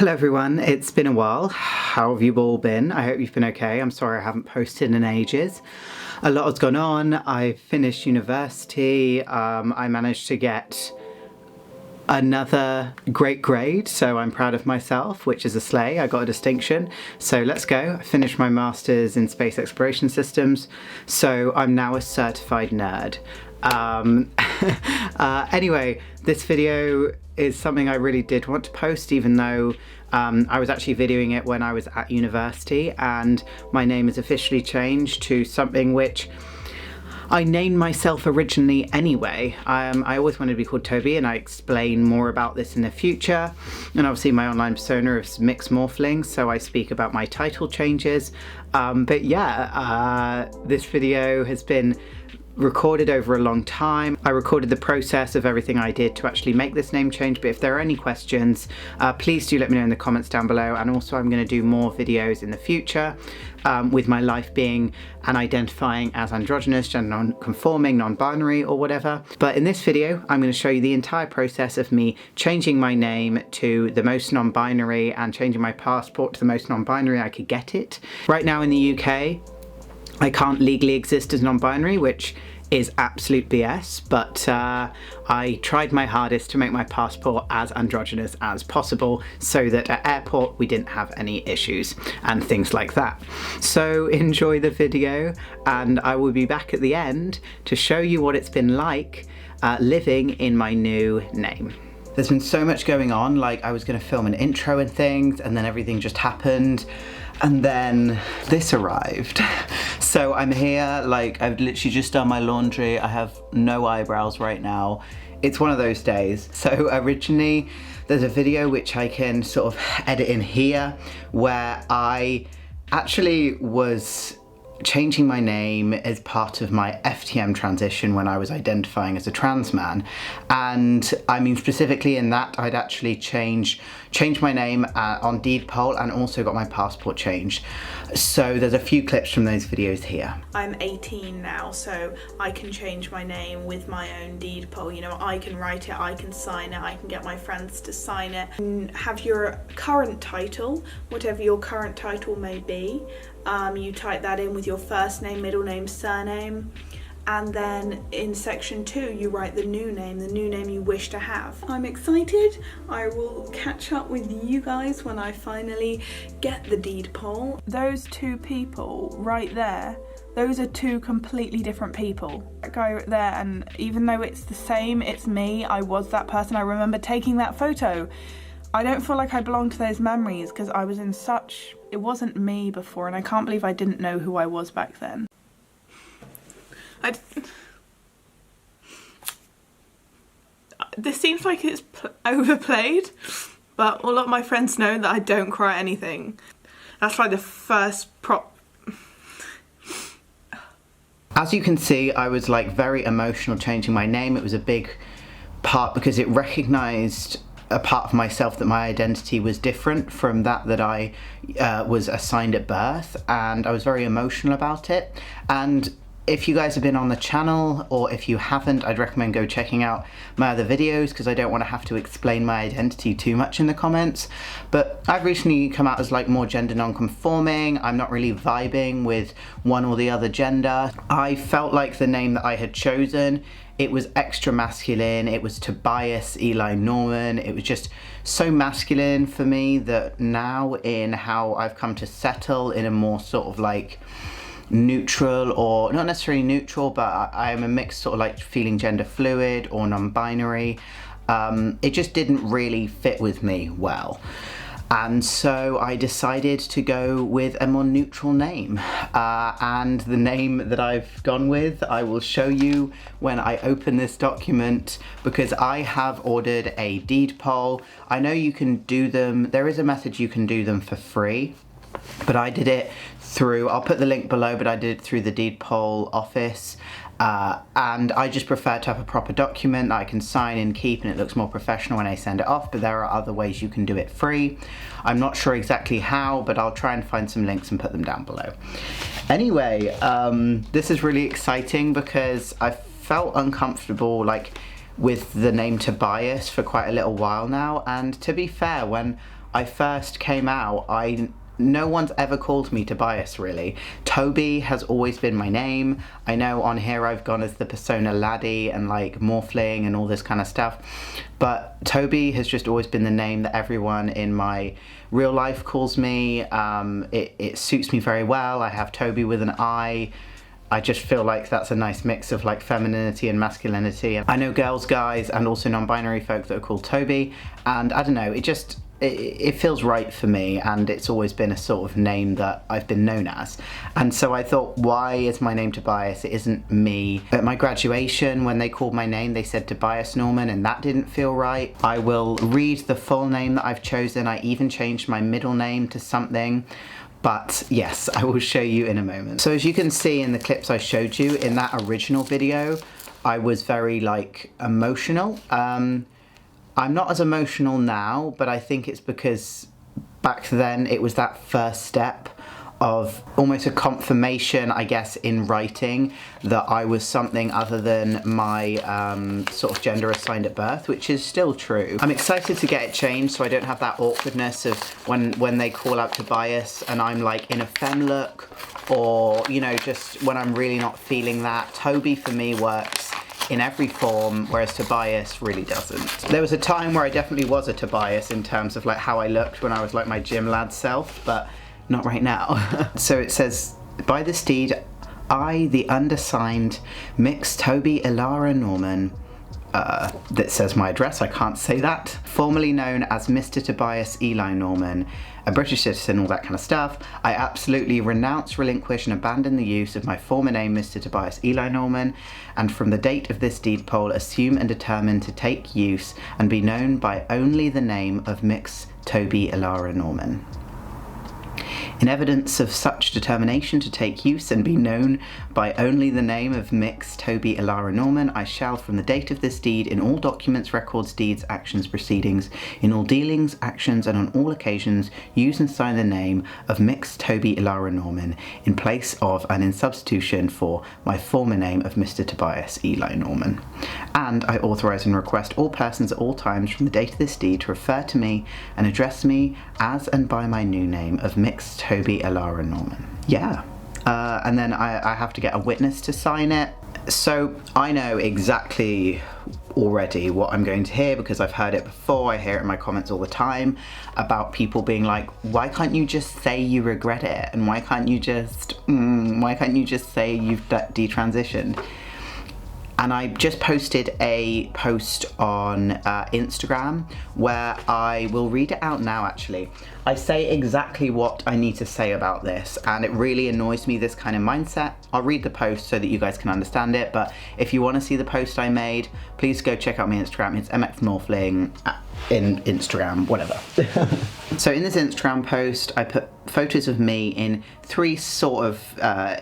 Hello everyone, it's been a while. How have you all been? I hope you've been okay. I'm sorry I haven't posted in ages. A lot has gone on. I finished university. I managed to get another great grade, so I'm proud of myself, which is a slay. I got a distinction. So let's go. I finished my master's in space exploration systems, so I'm now a certified nerd. Anyway, this video is something I really did want to post, even though I was actually videoing it when I was at university, and my name is officially changed to something which I named myself originally anyway. I always wanted to be called Toby, and I explain more about this in the future. And obviously my online persona is mixed morphlings, so I speak about my title changes. But yeah, this video has been recorded over a long time. I recorded the process of everything I did to actually make this name change, but if there are any questions, please do let me know in the comments down below. And also I'm going to do more videos in the future with my life being and identifying as androgynous, gender non-conforming, non-binary or whatever. But in this video, I'm going to show you the entire process of me changing my name to the most non-binary and changing my passport to the most non-binary I could get it. Right now in the UK, I can't legally exist as non-binary, which is absolute BS, but I tried my hardest to make my passport as androgynous as possible so that at airport we didn't have any issues and things like that. So enjoy the video, and I will be back at the end to show you what it's been like living in my new name. There's been so much going on, like I was gonna film an intro and things, and then everything just happened. And then this arrived. So I'm here, like I've literally just done my laundry. I have no eyebrows right now. It's one of those days. So originally there's a video which I can sort of edit in here where I actually was changing my name as part of my FTM transition when I was identifying as a trans man. And I mean specifically in that I'd actually changed my name on deed poll and also got my passport changed. So there's a few clips from those videos here. I'm 18 now, so I can change my name with my own deed poll. You know, I can write it, I can sign it, I can get my friends to sign it. And have your current title, whatever your current title may be. You type that in with your first name, middle name, surname, and then in section 2 you write the new name you wish to have. I'm excited. I will catch up with you guys when I finally get the deed poll. Those two people right there, those are two completely different people. That guy right there, and even though it's the same, it's me, I was that person. I remember taking that photo. I don't feel like I belong to those memories because I was in such... It wasn't me before, and I can't believe I didn't know who I was back then. This seems like it's overplayed, but all of my friends know that I don't cry at anything. That's like the first prop. As you can see, I was like very emotional changing my name. It was a big part because it recognized a part of myself that my identity was different from that I was assigned at birth, and I was very emotional about it. And if you guys have been on the channel, or if you haven't, I'd recommend go checking out my other videos because I don't want to have to explain my identity too much in the comments. But I've recently come out as like more gender non-conforming. I'm not really vibing with one or the other gender. I felt like the name that I had chosen, it was extra masculine. It was Tobias Eli Norman. It was just so masculine for me that now in how I've come to settle in a more sort of like neutral, or not necessarily neutral, but I am a mix, sort of like feeling gender fluid or non-binary. It just didn't really fit with me well. And so I decided to go with a more neutral name. And the name that I've gone with, I will show you when I open this document, because I have ordered a deed poll. I know you can do them, there is a method you can do them for free, but I did it through, I'll put the link below, but I did it through the deed poll office. And I just prefer to have a proper document that I can sign and keep, and it looks more professional when I send it off, but there are other ways you can do it free. I'm not sure exactly how, but I'll try and find some links and put them down below. Anyway, this is really exciting because I felt uncomfortable, like with the name Tobias for quite a little while now, and to be fair, when I first came out, no one's ever called me Tobias, really. Toby has always been my name. I know on here I've gone as the persona laddie and like morphling and all this kind of stuff, but Toby has just always been the name that everyone in my real life calls me. It suits me very well. I have Toby with an I. I just feel like that's a nice mix of like femininity and masculinity. I know girls, guys, and also non-binary folk that are called Toby, and I don't know, it feels right for me, and it's always been a sort of name that I've been known as. And so I thought, why is my name Tobias? It isn't me. At my graduation, when they called my name, they said Tobias Norman, and that didn't feel right. I will read the full name that I've chosen. I even changed my middle name to something. But yes, I will show you in a moment. So as you can see in the clips I showed you, in that original video, I was very like emotional. I'm not as emotional now, but I think it's because back then it was that first step of almost a confirmation, I guess, in writing that I was something other than my sort of gender assigned at birth, which is still true. I'm excited to get it changed so I don't have that awkwardness of when they call out Tobias and I'm like in a femme look, or, you know, just when I'm really not feeling that. Toby for me works in every form, whereas Tobias really doesn't. There was a time where I definitely was a Tobias in terms of like how I looked when I was like my gym lad self, but not right now. So it says, by this deed, I, the undersigned, mix Toby Ilara Norman, that says my address, I can't say that, formerly known as Mr. Tobias Eli Norman, a British citizen, all that kind of stuff. I absolutely renounce, relinquish and abandon the use of my former name, Mr. Tobias Eli Norman, and from the date of this deed poll assume and determine to take use and be known by only the name of Mix Toby Ilara Norman. In evidence of such determination to take use and be known by only the name of Mix Toby Ilara Norman, I shall, from the date of this deed, in all documents, records, deeds, actions, proceedings, in all dealings, actions, and on all occasions, use and sign the name of Mix Toby Ilara Norman in place of and in substitution for my former name of Mr. Tobias Eli Norman. And I authorise and request all persons at all times from the date of this deed to refer to me and address me as and by my new name of Mix Toby Ilara Norman. Yeah. And then I have to get a witness to sign it. So I know exactly already what I'm going to hear because I've heard it before. I hear it in my comments all the time about people being like, why can't you just say you regret it? And why can't you just say you've detransitioned? And I just posted a post on Instagram where I will read it out now, actually. I say exactly what I need to say about this, and it really annoys me, this kind of mindset. I'll read the post so that you guys can understand it, but if you want to see the post I made, please go check out my Instagram. It's mxmorphling in Instagram, whatever. So in this Instagram post, I put photos of me in three sort of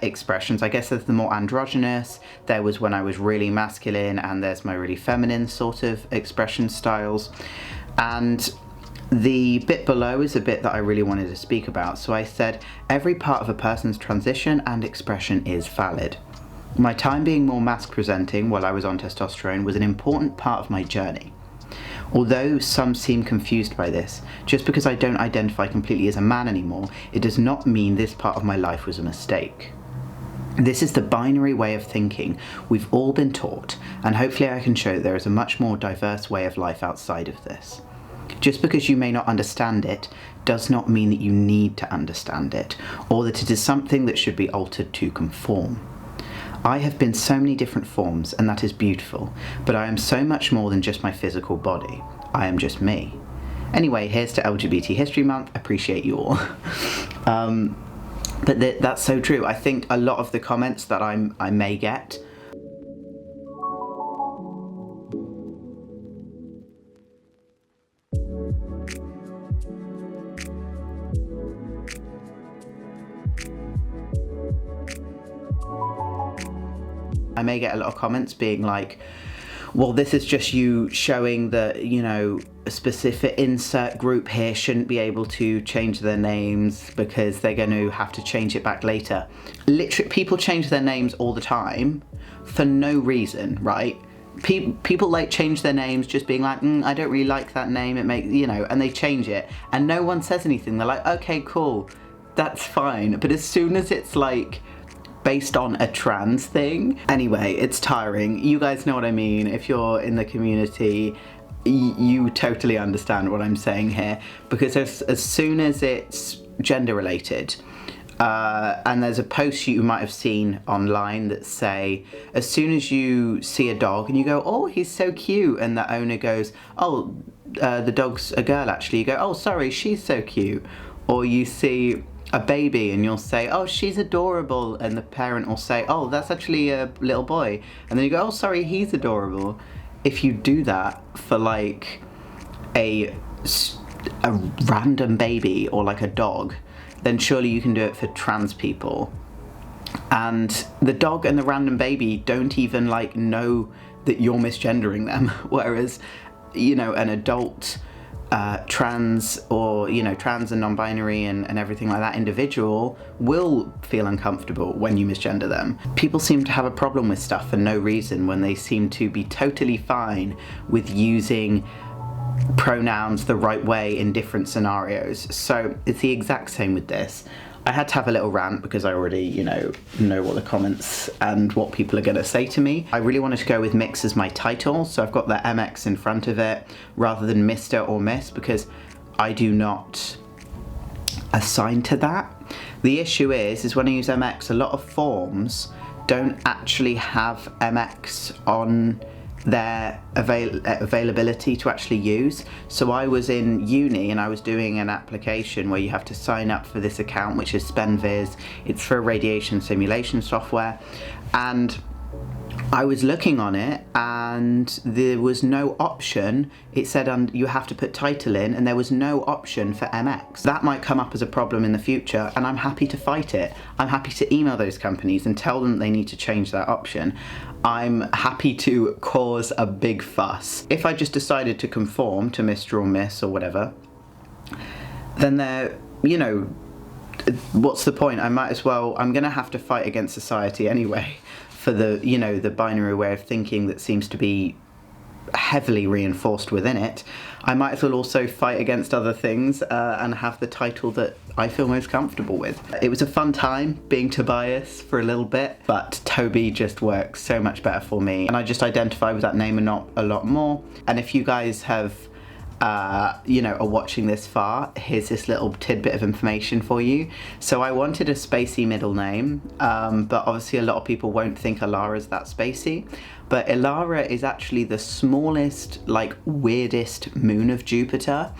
expressions. I guess there's the more androgynous, there was when I was really masculine, and there's my really feminine sort of expression styles. And the bit below is a bit that I really wanted to speak about. So I said, every part of a person's transition and expression is valid. My time being more masc presenting while I was on testosterone was an important part of my journey. Although some seem confused by this, just because I don't identify completely as a man anymore, it does not mean this part of my life was a mistake. This is the binary way of thinking we've all been taught, and hopefully I can show that there is a much more diverse way of life outside of this. Just because you may not understand it does not mean that you need to understand it, or that it is something that should be altered to conform. I have been so many different forms, and that is beautiful, but I am so much more than just my physical body. I am just me. Anyway, here's to LGBT History Month. Appreciate you all. But that's so true. I think a lot of the comments that I may get a lot of comments being like, well, this is just you showing that, you know, a specific insert group here shouldn't be able to change their names because they're going to have to change it back later. Literally, people change their names all the time for no reason, right? people like change their names just being like, I don't really like that name, it makes, you know, and they change it and no one says anything. They're like, okay, cool, that's fine. But as soon as it's like based on a trans thing, anyway, it's tiring. You guys know what I mean. If you're in the community, you totally understand what I'm saying here, because as soon as it's gender related, and there's a post you might have seen online that say, as soon as you see a dog and you go, oh, he's so cute, and the owner goes, oh, the dog's a girl actually, you go, oh, sorry, she's so cute. Or you see a baby and you'll say, oh, she's adorable, and the parent will say, oh, that's actually a little boy, and then you go, oh, sorry, he's adorable. If you do that for like a random baby or like a dog, then surely you can do it for trans people. And the dog and the random baby don't even like know that you're misgendering them, whereas, you know, an adult trans, or, you know, trans and non-binary and everything like that individual will feel uncomfortable when you misgender them. People seem to have a problem with stuff for no reason when they seem to be totally fine with using pronouns the right way in different scenarios. So it's the exact same with this. I had to have a little rant because I already, you know what the comments and what people are going to say to me. I really wanted to go with Mix as my title, so I've got the MX in front of it rather than Mr. or Miss, because I do not assign to that. The issue is when I use MX, a lot of forms don't actually have MX on their availability to actually use. So I was in uni and I was doing an application where you have to sign up for this account, which is SpenViz. It's for radiation simulation software, and I was looking on it and there was no option. It said you have to put title in, and there was no option for MX. That might come up as a problem in the future, and I'm happy to fight it. I'm happy to email those companies and tell them they need to change that option. I'm happy to cause a big fuss. If I just decided to conform to Mr. or Miss or whatever, then they're, you know, what's the point? I might as well, I'm gonna have to fight against society anyway for the, you know, the binary way of thinking that seems to be heavily reinforced within it. I might as well also fight against other things and have the title that I feel most comfortable with. It was a fun time being Tobias for a little bit, but Toby just works so much better for me, and I just identify with that name and not a lot more. And if you guys have you know, are watching this far, here's this little tidbit of information for you. So I wanted a spacey middle name, but obviously a lot of people won't think Ilara's that spacey. But Ilara is actually the smallest, like, weirdest moon of Jupiter,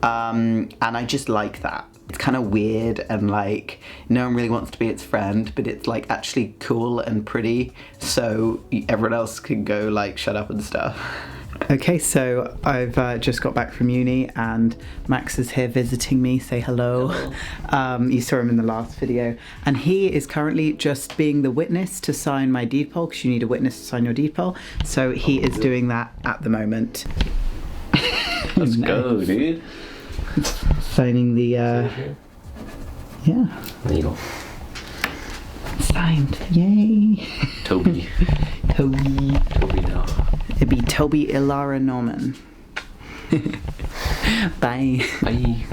and I just like that. It's kind of weird and like no one really wants to be its friend, but it's like actually cool and pretty, so everyone else can go like shut up and stuff. Okay, so I've just got back from uni and Max is here visiting me. Say hello. You saw him in the last video, and he is currently just being the witness to sign my deed poll, because you need a witness to sign your deed poll. So he is doing that at the moment. Let's go, dude. Signing the yeah. There you go. Signed. Yay. Toby. Toby. Toby now. It'd be Toby Ilara Norman. Bye. Bye.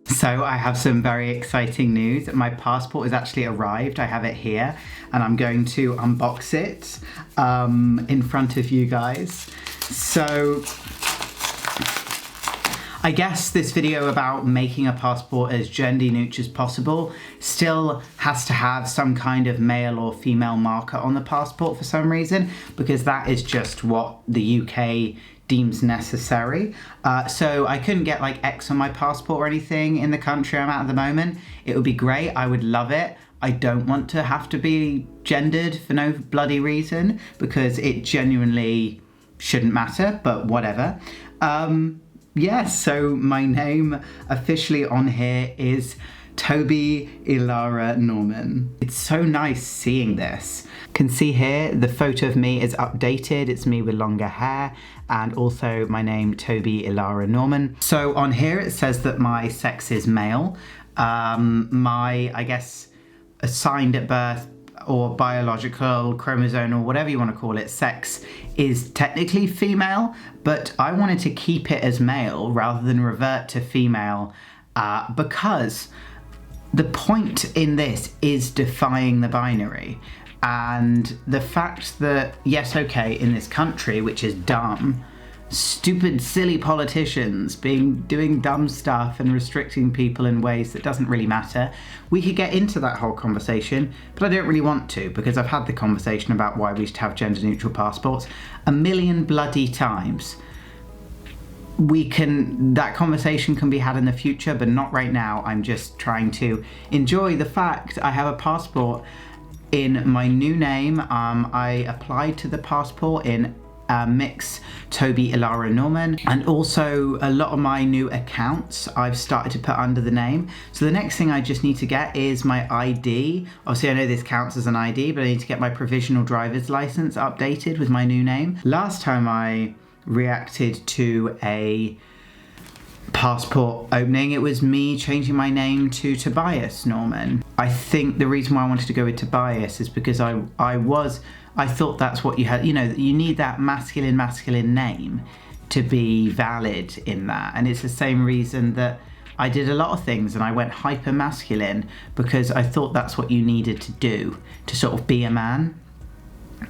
So I have some very exciting news. My passport has actually arrived. I have it here and I'm going to unbox it in front of you guys. So I guess this video about making a passport as gender neutral as possible still has to have some kind of male or female marker on the passport for some reason, because that is just what the UK deems necessary. So I couldn't get like X on my passport or anything in the country I'm at the moment. It would be great, I would love it. I don't want to have to be gendered for no bloody reason, because it genuinely shouldn't matter, but whatever. Yeah, so my name officially on here is Toby Ilara Norman. It's so nice seeing this. You can see here the photo of me is updated. It's me with longer hair and also my name Toby Ilara Norman. So on here it says that my sex is male. My, I guess, assigned at birth or biological, chromosomal, whatever you want to call it, sex is technically female, but I wanted to keep it as male rather than revert to female because the point in this is defying the binary. And the fact that, yes, okay, in this country, which is dumb, stupid, silly politicians doing dumb stuff and restricting people in ways that doesn't really matter. We could get into that whole conversation, but I don't really want to because I've had the conversation about why we should have gender neutral passports a million bloody times. That conversation can be had in the future, but not right now. I'm just trying to enjoy the fact I have a passport in my new name. I applied to the passport in mix Toby Ilara Norman, and also a lot of my new accounts I've started to put under the name. So the next thing I just need to get is my ID. Obviously I know this counts as an ID, but I need to get my provisional driver's license updated with my new name. Last time I reacted to a passport opening, it was me changing my name to Tobias Norman. I think the reason why I wanted to go with Tobias is because I thought that's what you had, you know, you need that masculine name to be valid in that. And it's the same reason that I did a lot of things and I went hyper masculine because I thought that's what you needed to do to sort of be a man.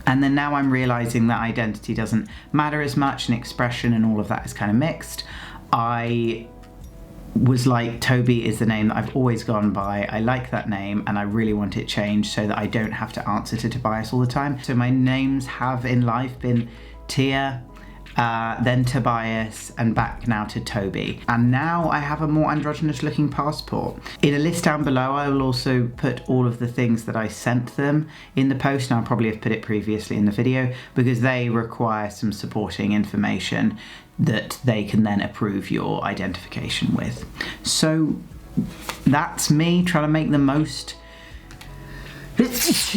And then now I'm realizing that identity doesn't matter as much and expression and all of that is kind of mixed. I was like, Toby is the name that I've always gone by. I like that name and I really want it changed so that I don't have to answer to Tobias all the time. So my names have in life been Tia, then Tobias, and back now to Toby. And now I have a more androgynous looking passport. In a list down below, I will also put all of the things that I sent them in the post, and I'll probably have put it previously in the video because they require some supporting information that they can then approve your identification with. So that's me trying to make the most. That's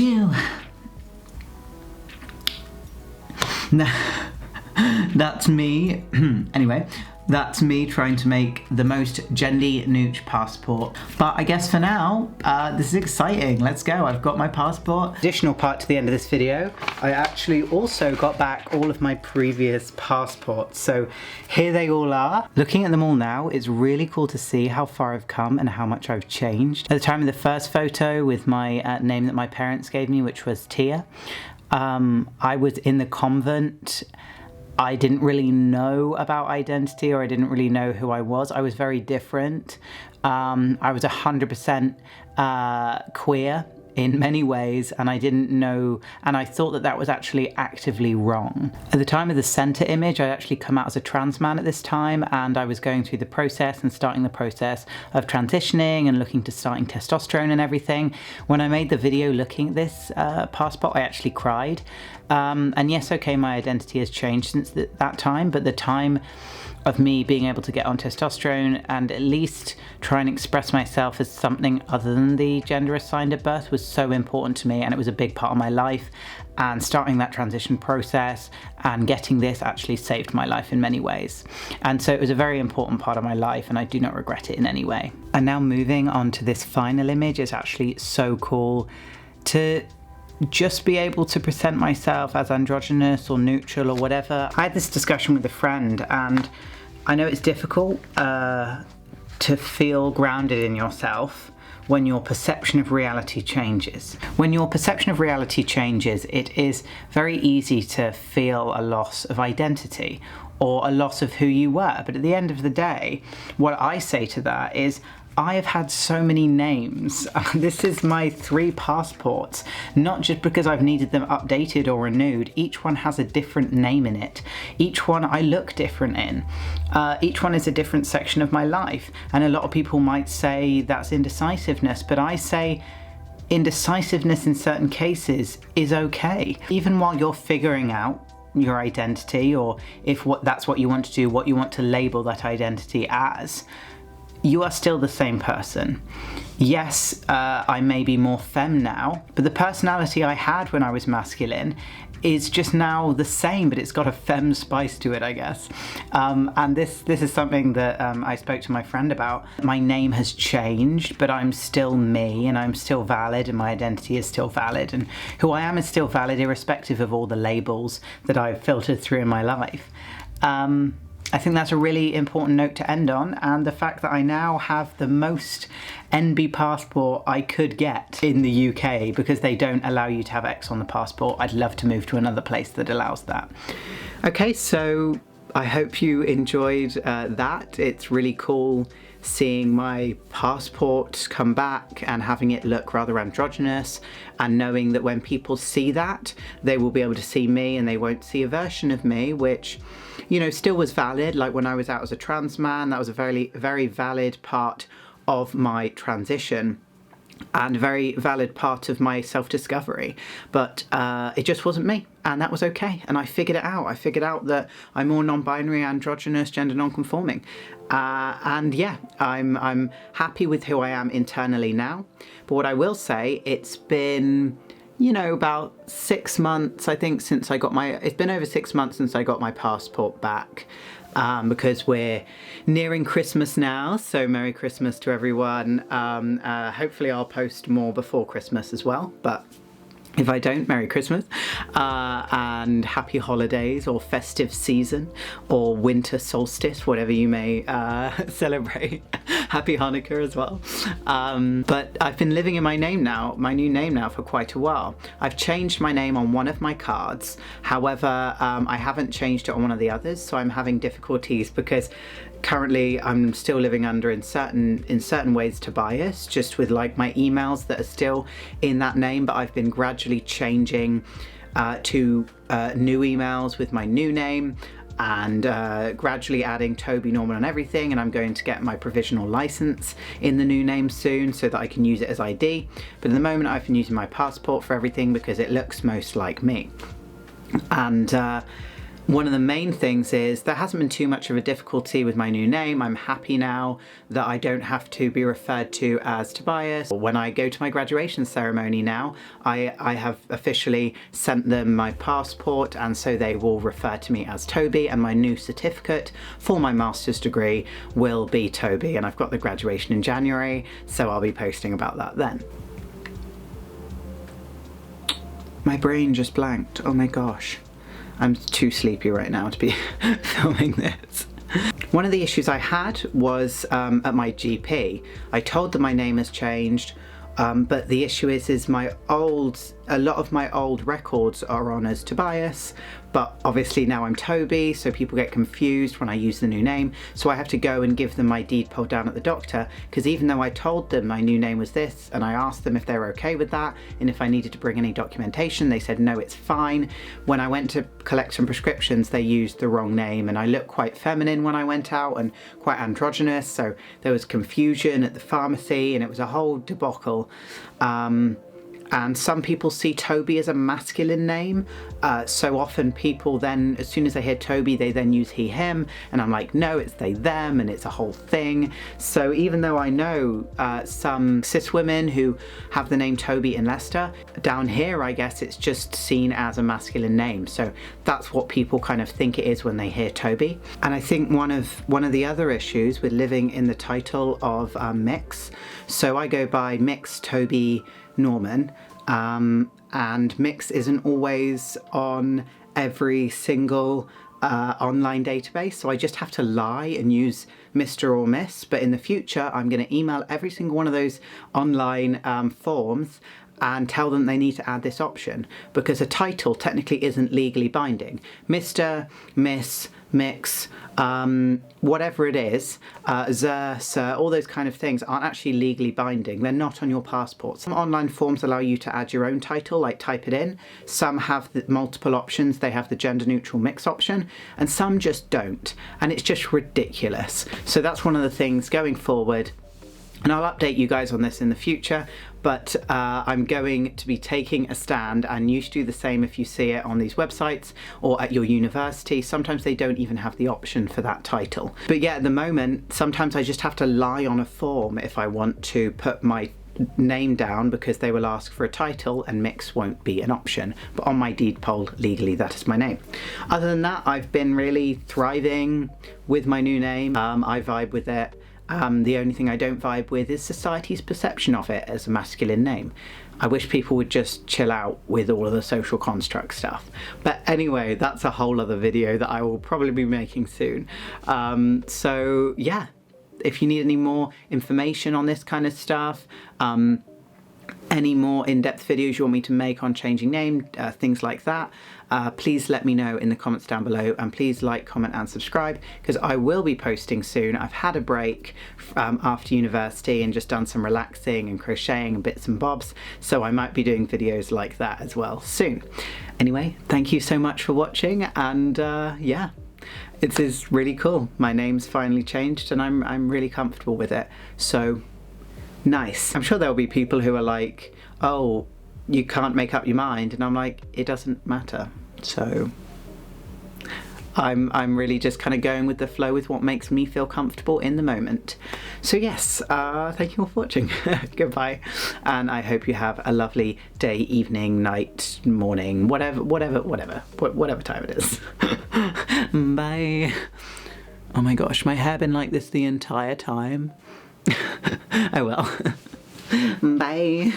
me. Anyway, that's me trying to make the most gender neutral passport. But I guess for now, this is exciting. Let's go. I've got my passport. Additional part to the end of this video, I actually also got back all of my previous passports. So here they all are. Looking at them all now, it's really cool to see how far I've come and how much I've changed. At the time of the first photo with my name that my parents gave me, which was Tia, I was in the convent. I didn't really know about identity, or I didn't really know who I was. I was very different. I was 100% queer in many ways, and I didn't know, and I thought that that was actually actively wrong. At the time of the center image, I'd actually come out as a trans man at this time, and I was going through the process and starting the process of transitioning and looking to starting testosterone and everything. When I made the video looking at this passport, I actually cried. And yes, okay, my identity has changed since that time, but the time of me being able to get on testosterone and at least try and express myself as something other than the gender assigned at birth was so important to me, and it was a big part of my life. And starting that transition process and getting this actually saved my life in many ways. And so it was a very important part of my life, and I do not regret it in any way. And now moving on to this final image, it's actually so cool to just be able to present myself as androgynous or neutral or whatever. I had this discussion with a friend, and I know it's difficult to feel grounded in yourself when your perception of reality changes. When your perception of reality changes, it is very easy to feel a loss of identity or a loss of who you were. But at the end of the day, what I say to that is, I have had so many names. This is my 3 passports, not just because I've needed them updated or renewed. Each one has a different name in it. Each one I look different in. Each one is a different section of my life. And a lot of people might say that's indecisiveness, but I say indecisiveness in certain cases is okay. Even while you're figuring out your identity, or if that's what you want to do, what you want to label that identity as, you are still the same person. Yes, I may be more femme now, but the personality I had when I was masculine is just now the same, but it's got a femme spice to it, I guess. And this is something that I spoke to my friend about. My name has changed, but I'm still me, and I'm still valid, and my identity is still valid, and who I am is still valid, irrespective of all the labels that I've filtered through in my life. I think that's a really important note to end on, and the fact that I now have the most NB passport I could get in the UK, because they don't allow you to have X on the passport. I'd love to move to another place that allows that. Okay, so I hope you enjoyed that. It's really cool seeing my passport come back and having it look rather androgynous, and knowing that when people see that, they will be able to see me and they won't see a version of me which, you know, still was valid. Like when I was out as a trans man, that was a very, very valid part of my transition and a very valid part of my self-discovery, but it just wasn't me, and that was okay, and I figured it out. I figured out that I'm more non-binary, androgynous, gender non-conforming, and yeah, I'm happy with who I am internally now. But what I will say, it's been, you know, about 6 months, I think, since I got it's been over 6 months since I got my passport back. Because we're nearing Christmas now, so Merry Christmas to everyone. Hopefully I'll post more before Christmas as well, but if I don't, Merry Christmas, and happy holidays, or festive season, or winter solstice, whatever you may celebrate. Happy Hanukkah as well. But I've been living in my name now, my new name now, for quite a while. I've changed my name on one of my cards. However, I haven't changed it on one of the others, so I'm having difficulties because currently I'm still living under in certain ways Tobias, just with like my emails that are still in that name, but I've been gradually changing to new emails with my new name, and gradually adding Toby Norman on everything, and I'm going to get my provisional license in the new name soon so that I can use it as ID. But at the moment I've been using my passport for everything because it looks most like me. And one of the main things is there hasn't been too much of a difficulty with my new name. I'm happy now that I don't have to be referred to as Tobias. When I go to my graduation ceremony now, I have officially sent them my passport, and so they will refer to me as Toby, and my new certificate for my master's degree will be Toby, and I've got the graduation in January, so I'll be posting about that then. My brain just blanked, oh my gosh. I'm too sleepy right now to be filming this. One of the issues I had was at my GP. I told them my name has changed, but the issue is a lot of my old records are on as Tobias, but obviously now I'm Toby, so people get confused when I use the new name. So I have to go and give them my deed poll down at the doctor, because even though I told them my new name was this, and I asked them if they were okay with that, and if I needed to bring any documentation, they said no, it's fine. When I went to collect some prescriptions, they used the wrong name, and I looked quite feminine when I went out and quite androgynous, so there was confusion at the pharmacy, and it was a whole debacle. And some people see Toby as a masculine name, so often people then, as soon as they hear Toby, they then use he, him, and I'm like, no, it's they, them, and it's a whole thing. So even though I know some cis women who have the name Toby in Leicester, down here I guess it's just seen as a masculine name, so that's what people kind of think it is when they hear Toby. And I think one of the other issues with living in the title of Mix, so I go by Mix Toby Norman, and Mix isn't always on every single online database, so I just have to lie and use Mr. or Miss. But in the future I'm going to email every single one of those online forms and tell them they need to add this option, because a title technically isn't legally binding. Mr, Miss, Mix, whatever it is, sir, all those kind of things aren't actually legally binding. They're not on your passport. Some online forms allow you to add your own title, like type it in. Some have the multiple options. They have the gender neutral mix option, and some just don't. And it's just ridiculous. So that's one of the things going forward. And I'll update you guys on this in the future, but I'm going to be taking a stand, and you should do the same if you see it on these websites or at your university. Sometimes they don't even have the option for that title. But yeah, at the moment, sometimes I just have to lie on a form if I want to put my name down, because they will ask for a title and mix won't be an option. But on my deed poll, legally, that is my name. Other than that, I've been really thriving with my new name. I vibe with it. The only thing I don't vibe with is society's perception of it as a masculine name. I wish people would just chill out with all of the social construct stuff. But anyway, that's a whole other video that I will probably be making soon. So yeah, if you need any more information on this kind of stuff, any more in-depth videos you want me to make on changing name, things like that, please let me know in the comments down below, and please like, comment and subscribe, because I will be posting soon. I've had a break after university and just done some relaxing and crocheting and bits and bobs, so I might be doing videos like that as well soon. Anyway, thank you so much for watching, and yeah, it is really cool. My name's finally changed and I'm really comfortable with it, so nice. I'm sure there'll be people who are like, oh, you can't make up your mind, and I'm like, it doesn't matter. So I'm really just kind of going with the flow with what makes me feel comfortable in the moment. So yes, thank you all for watching. Goodbye, and I hope you have a lovely day, evening, night, morning, whatever time it is. Bye. Oh my gosh, my hair been like this the entire time. Oh well. Bye.